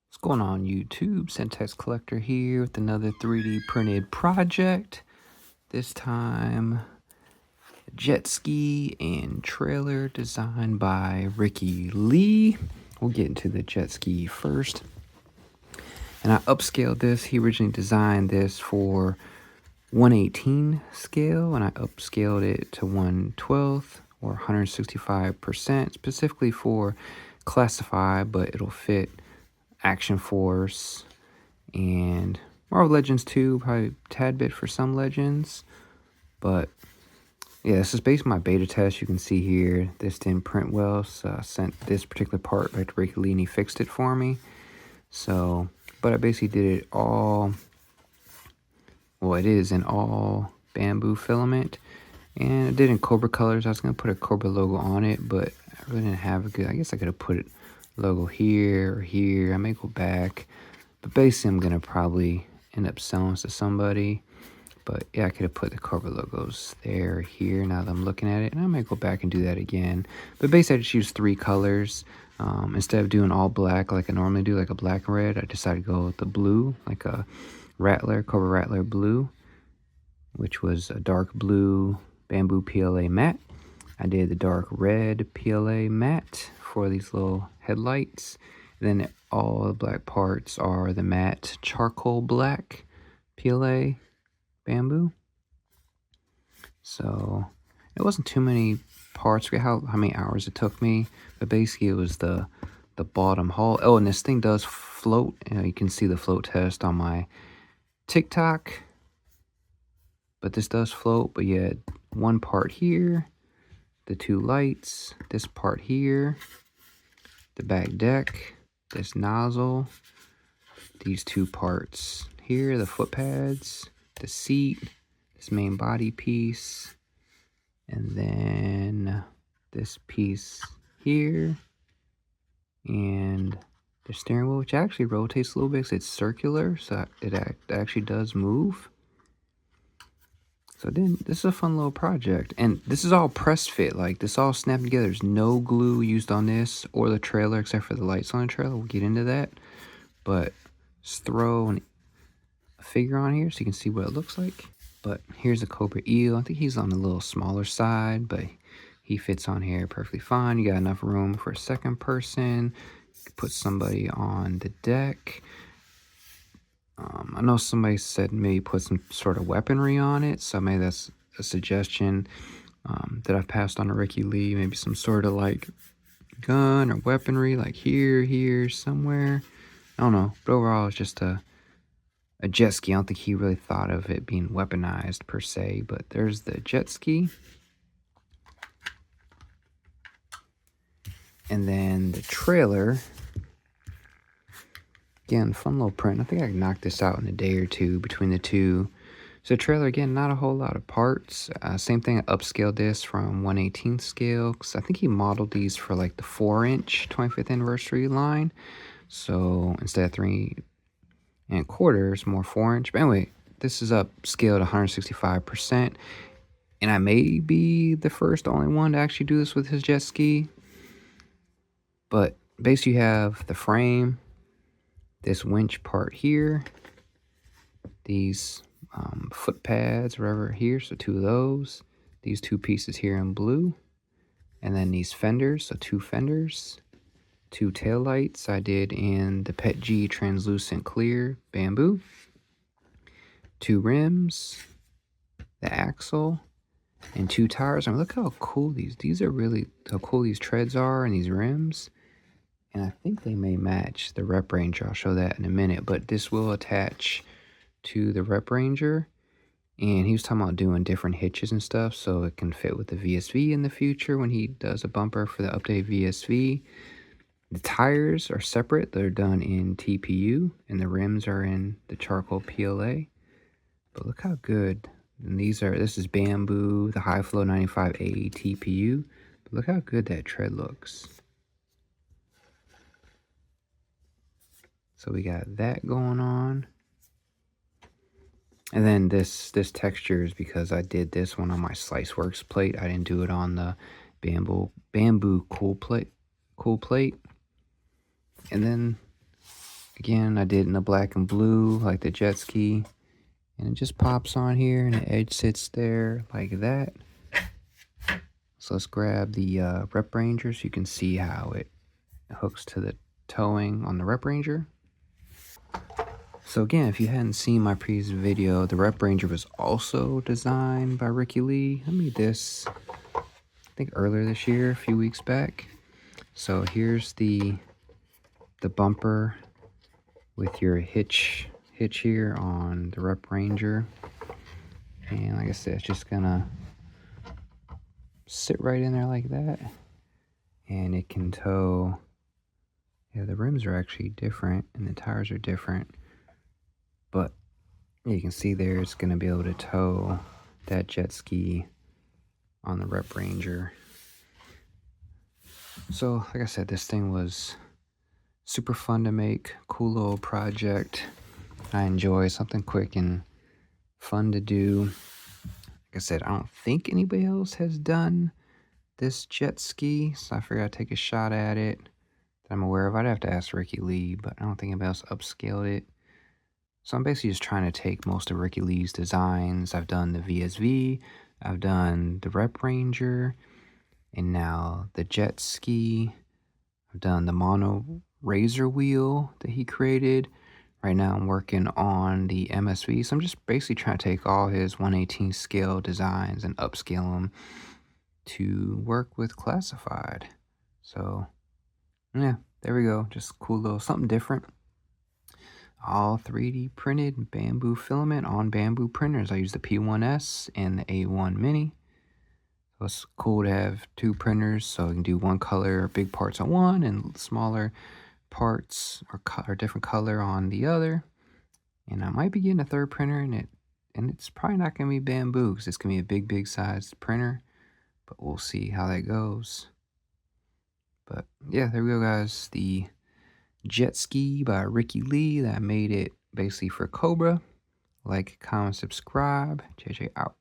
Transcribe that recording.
What's going on YouTube? Centex Collector here with another 3D printed project. This time a jet ski and trailer designed by Ricky Lee. We'll get into the jet ski first. And I upscaled this. He originally designed this for 1/18 scale, and I upscaled it to 1/12 or 165%, specifically for classified, but it'll fit Action Force and Marvel Legends too, probably a tad bit for some Legends. But yeah, this is based on my beta test. You can see here this didn't print well, so I sent this particular part back to Ricky Lee and he fixed it for me. So, but I basically did it all, well, it is in all bamboo filament, and I did in Cobra colors. I was going to put a Cobra logo on it, but I really didn't have a good, I guess I could have put it logo here or here. I may go back, but basically I'm gonna probably end up selling this to somebody. But yeah, I could have put the Cobra logos there or here now that I'm looking at it, and I might go back and do that again. But basically I just used 3 colors. Instead of doing all black like I normally do, like a black and red, I decided to go with the blue, like a Rattler, Cobra Rattler blue, which was a dark blue Bambu PLA matte. I did the dark red PLA matte for these little headlights. And then all the black parts are the matte charcoal black PLA bamboo. So it wasn't too many parts. I forget how many hours it took me, but basically it was the bottom hull. Oh, and this thing does float. You can see the float test on my TikTok. But this does float. But you had one part here, the 2 lights, this part here, the back deck, this nozzle, these 2 parts here, the foot pads, the seat, this main body piece, and then this piece here, and the steering wheel, which actually rotates a little bit because it's circular, so it actually does move. So then, this is a fun little project, and this is all press fit, like this all snapped together. There's no glue used on this or the trailer except for the lights on the trailer. We'll get into that, but just throw a figure on here so you can see what it looks like. But here's a Cobra Eel. I think he's on the little smaller side, but he fits on here perfectly fine. You got enough room for a second person. You could put somebody on the deck. I know somebody said maybe put some sort of weaponry on it, so maybe that's a suggestion that I've passed on to Ricky Lee. Maybe some sort of like gun or weaponry, like here, somewhere. I don't know, but overall it's just a jet ski. I don't think he really thought of it being weaponized per se, but there's the jet ski. And then the trailer. Again, fun little print. I think I can knock this out in a day or two between the 2. So trailer, again, not a whole lot of parts. Same thing, I upscaled this from 1/18 scale, because I think he modeled these for like the 4-inch 25th anniversary line. So instead of 3 1/4, more 4-inch. But anyway, this is upscaled 165%. And I may be the only one to actually do this with his jet ski. But basically you have the frame, this winch part here, these foot pads, whatever here, so 2 of those, these 2 pieces here in blue, and then these fenders, so 2 fenders, 2 tail lights I did in the Pet G translucent clear bamboo, 2 rims, the axle, and 2 tires. I mean, look how cool these are really, how cool these treads are and these rims. And I think they may match the Rep Ranger. I'll show that in a minute. But this will attach to the Rep Ranger. And he was talking about doing different hitches and stuff so it can fit with the VSV in the future when he does a bumper for the updated VSV. The tires are separate. They're done in TPU. And the rims are in the charcoal PLA. But look how good. And this is Bamboo, the High Flow 95A TPU. But look how good that tread looks. So we got that going on. And then this texture is because I did this one on my SliceWorks plate. I didn't do it on the bamboo cool plate. And then again, I did in the black and blue, like the jet ski. And it just pops on here and the edge sits there like that. So let's grab the Rep Ranger so you can see how it hooks to the towing on the Rep Ranger. So again, if you hadn't seen my previous video, the Rep Ranger was also designed by Ricky Lee. I made this, I think earlier this year, a few weeks back. So here's the bumper with your hitch here on the Rep Ranger. And like I said, it's just gonna sit right in there like that. And it can tow, yeah, the rims are actually different and the tires are different. But you can see there it's gonna be able to tow that jet ski on the Rep Ranger. So like I said, this thing was super fun to make, cool little project. I enjoy something quick and fun to do. Like I said, I don't think anybody else has done this jet ski, so I figured I'd take a shot at it that I'm aware of. I'd have to ask Ricky Lee, but I don't think anybody else upscaled it. So I'm basically just trying to take most of Ricky Lee's designs. I've done the VSV, I've done the Rep Ranger, and now the jet ski. I've done the mono razor wheel that he created. Right now I'm working on the MSV, so I'm just basically trying to take all his 1/18 scale designs and upscale them to work with classified. So yeah, there we go. Just cool little something different. All 3D printed bamboo filament on bamboo printers. I use the P1S and the A1 Mini. So it's cool to have two printers, so you can do one color, big parts on one, and smaller parts or different color on the other. And I might be getting a third printer, and it's probably not gonna be bamboo because it's gonna be a big sized printer. But we'll see how that goes. But yeah, there we go, guys. The jet ski by Ricky Lee that I made it basically for Cobra. Like, comment, subscribe. JJ out.